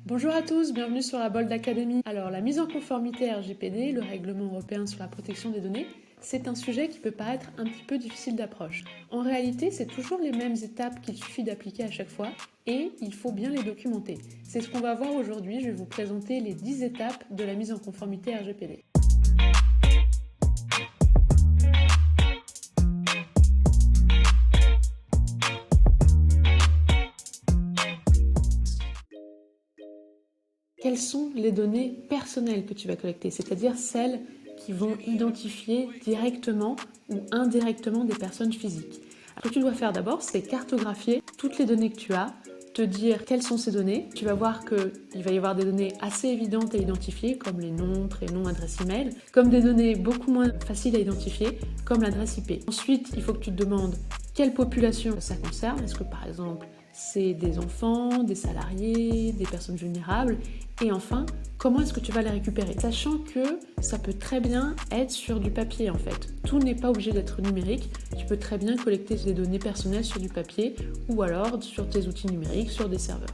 Bonjour à tous, bienvenue sur la Bold Academy. Alors la mise en conformité RGPD, le règlement européen sur la protection des données, c'est un sujet qui peut paraître un petit peu difficile d'approche. En réalité, c'est toujours les mêmes étapes qu'il suffit d'appliquer à chaque fois et il faut bien les documenter. C'est ce qu'on va voir aujourd'hui, je vais vous présenter les 10 étapes de la mise en conformité RGPD. Quelles sont les données personnelles que tu vas collecter, c'est-à-dire celles qui vont identifier directement ou indirectement des personnes physiques. Ce que tu dois faire d'abord, c'est cartographier toutes les données que tu as, te dire quelles sont ces données. Tu vas voir qu'il va y avoir des données assez évidentes à identifier, comme les noms, prénoms, adresse email, comme des données beaucoup moins faciles à identifier, comme l'adresse IP. Ensuite, il faut que tu te demandes quelle population ça concerne. Est-ce que par exemple, c'est des enfants, des salariés, des personnes vulnérables? Et enfin, comment est-ce que tu vas les récupérer? Sachant que ça peut très bien être sur du papier en fait. Tout n'est pas obligé d'être numérique. Tu peux très bien collecter des données personnelles sur du papier ou alors sur tes outils numériques, sur des serveurs.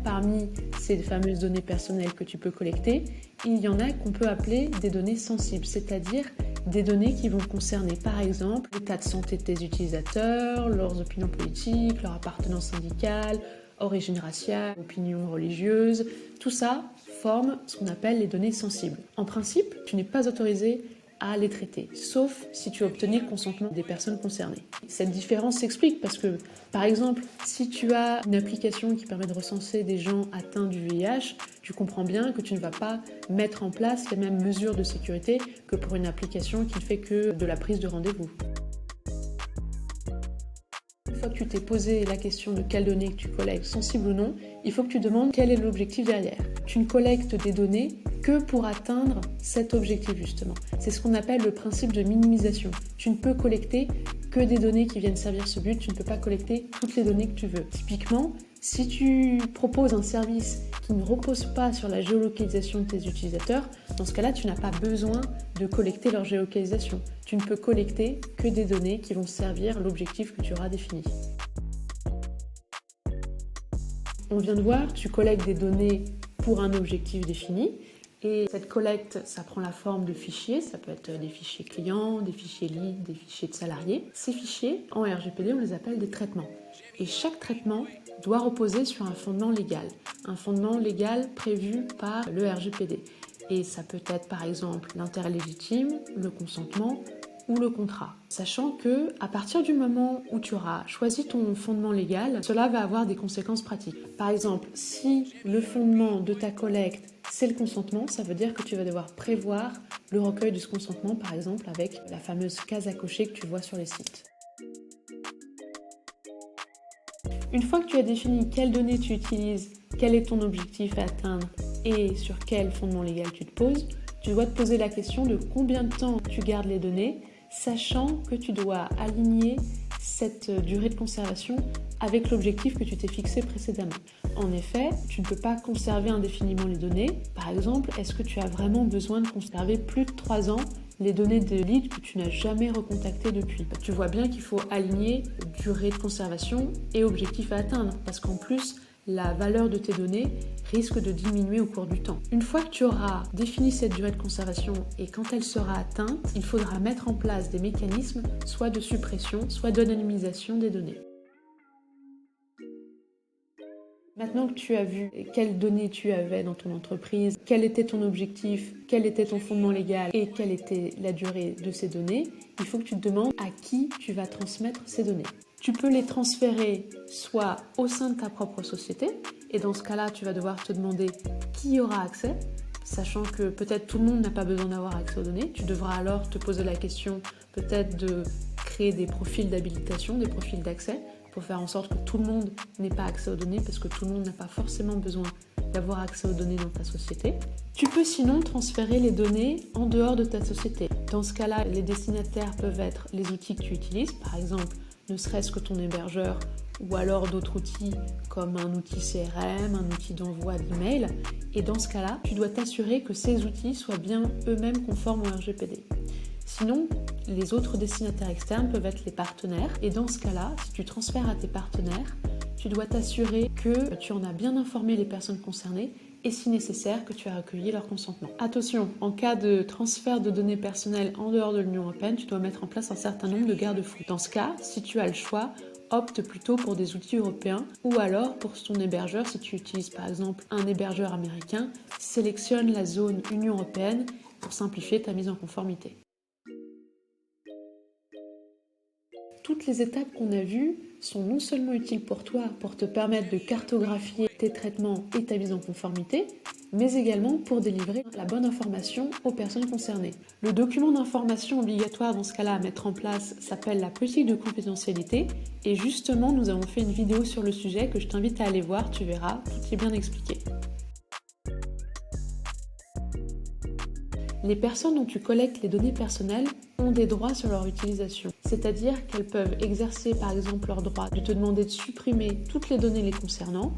Parmi ces fameuses données personnelles que tu peux collecter, il y en a qu'on peut appeler des données sensibles, c'est-à-dire des données qui vont concerner par exemple l'état de santé de tes utilisateurs, leurs opinions politiques, leur appartenance syndicale, origine raciale, opinion religieuse, tout ça forme ce qu'on appelle les données sensibles. En principe, tu n'es pas autorisé à les traiter, sauf si tu as obtenu le consentement des personnes concernées. Cette différence s'explique parce que, par exemple, si tu as une application qui permet de recenser des gens atteints du VIH, tu comprends bien que tu ne vas pas mettre en place les mêmes mesures de sécurité que pour une application qui ne fait que de la prise de rendez-vous. Une fois que tu t'es posé la question de quelles données tu collectes, sensibles ou non, il faut que tu demandes quel est l'objectif derrière. Tu ne collectes des données que pour atteindre cet objectif justement. C'est ce qu'on appelle le principe de minimisation. Tu ne peux collecter que des données qui viennent servir ce but, tu ne peux pas collecter toutes les données que tu veux. Typiquement, si tu proposes un service qui ne repose pas sur la géolocalisation de tes utilisateurs, dans ce cas-là, tu n'as pas besoin de collecter leur géolocalisation. Tu ne peux collecter que des données qui vont servir l'objectif que tu auras défini. On vient de voir, tu collectes des données pour un objectif défini. Et cette collecte, ça prend la forme de fichiers, ça peut être des fichiers clients, des fichiers leads, des fichiers de salariés. Ces fichiers, en RGPD, on les appelle des traitements. Et chaque traitement doit reposer sur un fondement légal prévu par le RGPD. Et ça peut être par exemple l'intérêt légitime, le consentement ou le contrat. Sachant que à partir du moment où tu auras choisi ton fondement légal, cela va avoir des conséquences pratiques. Par exemple, si le fondement de ta collecte c'est le consentement, ça veut dire que tu vas devoir prévoir le recueil de ce consentement, par exemple avec la fameuse case à cocher que tu vois sur les sites. Une fois que tu as défini quelles données tu utilises, quel est ton objectif à atteindre et sur quel fondement légal tu te poses, tu dois te poser la question de combien de temps tu gardes les données, sachant que tu dois aligner cette durée de conservation avec l'objectif que tu t'es fixé précédemment. En effet, tu ne peux pas conserver indéfiniment les données. Par exemple, est-ce que tu as vraiment besoin de conserver plus de 3 ans les données de lead que tu n'as jamais recontacté depuis? Tu vois bien qu'il faut aligner durée de conservation et objectif à atteindre, parce qu'en plus, la valeur de tes données risque de diminuer au cours du temps. Une fois que tu auras défini cette durée de conservation et quand elle sera atteinte, il faudra mettre en place des mécanismes soit de suppression, soit d'anonymisation des données. Maintenant que tu as vu quelles données tu avais dans ton entreprise, quel était ton objectif, quel était ton fondement légal et quelle était la durée de ces données, il faut que tu te demandes à qui tu vas transmettre ces données. Tu peux les transférer soit au sein de ta propre société, et dans ce cas-là, tu vas devoir te demander qui y aura accès, sachant que peut-être tout le monde n'a pas besoin d'avoir accès aux données. Tu devras alors te poser la question peut-être de créer des profils d'habilitation, des profils d'accès, pour faire en sorte que tout le monde n'ait pas accès aux données, parce que tout le monde n'a pas forcément besoin d'avoir accès aux données dans ta société. Tu peux sinon transférer les données en dehors de ta société. Dans ce cas-là, les destinataires peuvent être les outils que tu utilises, par exemple, ne serait-ce que ton hébergeur ou alors d'autres outils comme un outil CRM, un outil d'envoi d'email. Et dans ce cas-là, tu dois t'assurer que ces outils soient bien eux-mêmes conformes au RGPD. Sinon, les autres destinataires externes peuvent être les partenaires. Et dans ce cas-là, si tu transfères à tes partenaires, tu dois t'assurer que tu en as bien informé les personnes concernées et si nécessaire que tu as recueilli leur consentement. Attention, en cas de transfert de données personnelles en dehors de l'Union européenne, tu dois mettre en place un certain nombre de garde-fous. Dans ce cas, si tu as le choix, opte plutôt pour des outils européens ou alors pour ton hébergeur, si tu utilises par exemple un hébergeur américain, sélectionne la zone Union européenne pour simplifier ta mise en conformité. Toutes les étapes qu'on a vues sont non seulement utiles pour toi, pour te permettre de cartographier tes traitements et ta mise en conformité, mais également pour délivrer la bonne information aux personnes concernées. Le document d'information obligatoire dans ce cas-là à mettre en place s'appelle la politique de confidentialité et justement nous avons fait une vidéo sur le sujet que je t'invite à aller voir, tu verras, tout est bien expliqué. Les personnes dont tu collectes les données personnelles ont des droits sur leur utilisation, c'est-à-dire qu'elles peuvent exercer par exemple leur droit de te demander de supprimer toutes les données les concernant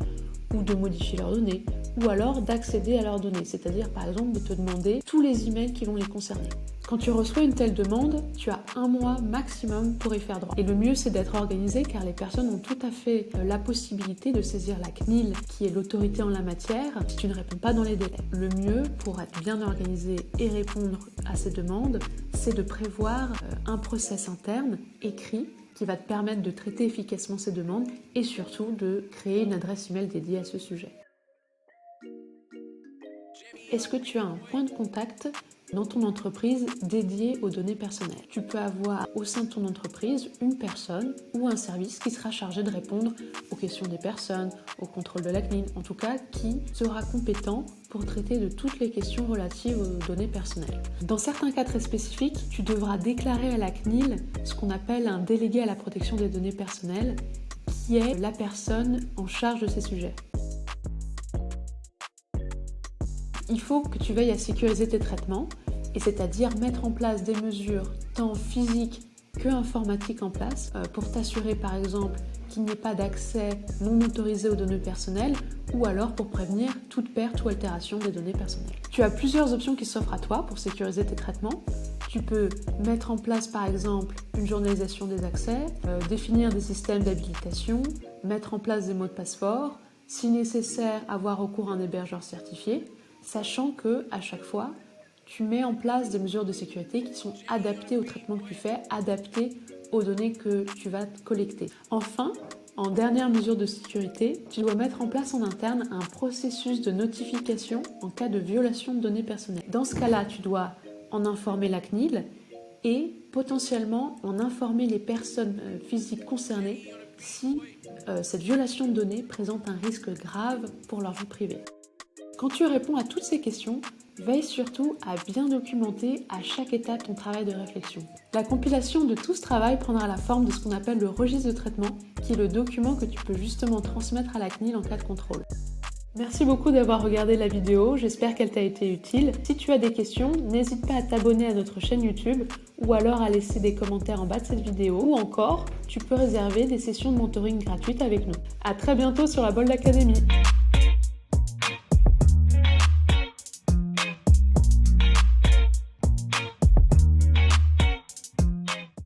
ou de modifier leurs données, ou alors d'accéder à leurs données, c'est-à-dire par exemple de te demander tous les emails qui vont les concerner. Quand tu reçois une telle demande, tu as 1 mois maximum pour y faire droit. Et le mieux c'est d'être organisé car les personnes ont tout à fait la possibilité de saisir la CNIL qui est l'autorité en la matière si tu ne réponds pas dans les délais. Le mieux pour être bien organisé et répondre à ces demandes, c'est de prévoir un process interne écrit qui va te permettre de traiter efficacement ces demandes et surtout de créer une adresse email dédiée à ce sujet. Est-ce que tu as un point de contact dans ton entreprise dédié aux données personnelles? Tu peux avoir au sein de ton entreprise une personne ou un service qui sera chargé de répondre aux questions des personnes, au contrôle de la CNIL, en tout cas qui sera compétent pour traiter de toutes les questions relatives aux données personnelles. Dans certains cas très spécifiques, tu devras déclarer à la CNIL ce qu'on appelle un délégué à la protection des données personnelles, qui est la personne en charge de ces sujets. Il faut que tu veilles à sécuriser tes traitements, et c'est-à-dire mettre en place des mesures tant physiques que informatiques en place pour t'assurer par exemple qu'il n'y ait pas d'accès non autorisé aux données personnelles ou alors pour prévenir toute perte ou altération des données personnelles. Tu as plusieurs options qui s'offrent à toi pour sécuriser tes traitements. Tu peux mettre en place par exemple une journalisation des accès, définir des systèmes d'habilitation, mettre en place des mots de passe forts, si nécessaire avoir recours à un hébergeur certifié, sachant que à chaque fois, tu mets en place des mesures de sécurité qui sont adaptées au traitement que tu fais, adaptées aux données que tu vas collecter. Enfin, en dernière mesure de sécurité, tu dois mettre en place en interne un processus de notification en cas de violation de données personnelles. Dans ce cas-là, tu dois en informer la CNIL et potentiellement en informer les personnes physiques concernées si cette violation de données présente un risque grave pour leur vie privée. Quand tu réponds à toutes ces questions, veille surtout à bien documenter à chaque étape ton travail de réflexion. La compilation de tout ce travail prendra la forme de ce qu'on appelle le registre de traitement, qui est le document que tu peux justement transmettre à la CNIL en cas de contrôle. Merci beaucoup d'avoir regardé la vidéo, j'espère qu'elle t'a été utile. Si tu as des questions, n'hésite pas à t'abonner à notre chaîne YouTube ou alors à laisser des commentaires en bas de cette vidéo ou encore, tu peux réserver des sessions de mentoring gratuites avec nous. À très bientôt sur la Bold Academy.